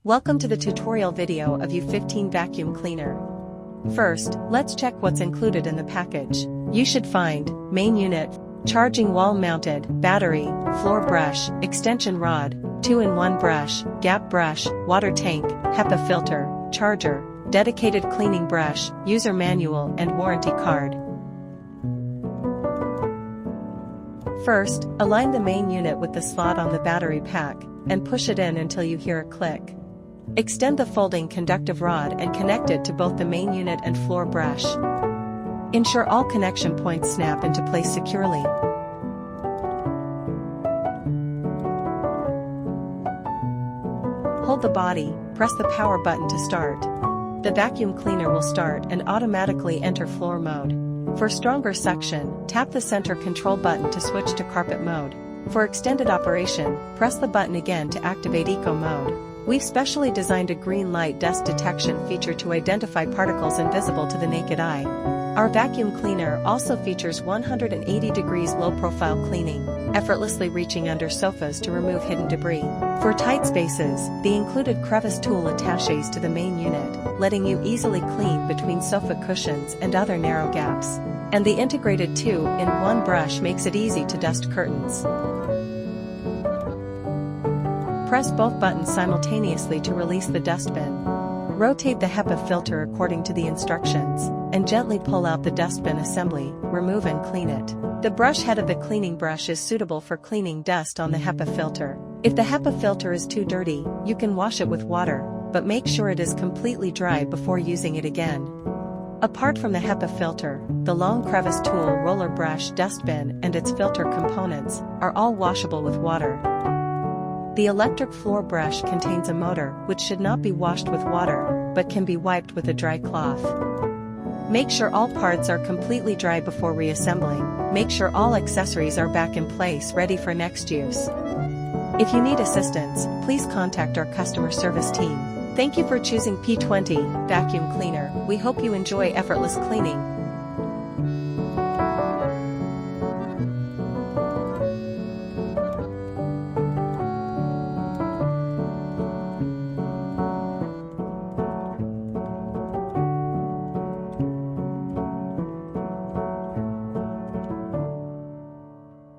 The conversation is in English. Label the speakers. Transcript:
Speaker 1: Welcome to the tutorial video of U15 vacuum cleaner. First, let's check what's included in the package. You should find main unit, charging wall-mounted, battery, floor brush, extension rod, 2-in-1 brush, gap brush, water tank, HEPA filter, charger, dedicated cleaning brush, user manual and warranty card. First, align the main unit with the slot on the battery pack, and push it in until you hear a click. Extend the folding conductive rod and connect it to both the main unit and floor brush. Ensure all connection points snap into place securely. Hold the body, press the power button to start. The vacuum cleaner will start and automatically enter floor mode. For stronger suction, tap the center control button to switch to carpet mode. For extended operation, press the button again to activate eco mode. We've specially designed a green light dust detection feature to identify particles invisible to the naked eye. Our vacuum cleaner also features 180 degrees low profile cleaning, effortlessly reaching under sofas to remove hidden debris. For tight spaces, the included crevice tool attaches to the main unit, letting you easily clean between sofa cushions and other narrow gaps. And the integrated 2-in-1 brush makes it easy to dust curtains. Press both buttons simultaneously to release the dustbin. Rotate the HEPA filter according to the instructions, and gently pull out the dustbin assembly, remove and clean it. The brush head of the cleaning brush is suitable for cleaning dust on the HEPA filter. If the HEPA filter is too dirty, you can wash it with water, but make sure it is completely dry before using it again. Apart from the HEPA filter, the long crevice tool, roller brush, dustbin, and its filter components are all washable with water. The electric floor brush contains a motor which should not be washed with water, but can be wiped with a dry cloth. Make sure all parts are completely dry before reassembling. Make sure all accessories are back in place ready for next use. If you need assistance, please contact our customer service team. Thank you for choosing P20 vacuum cleaner. We hope you enjoy effortless cleaning.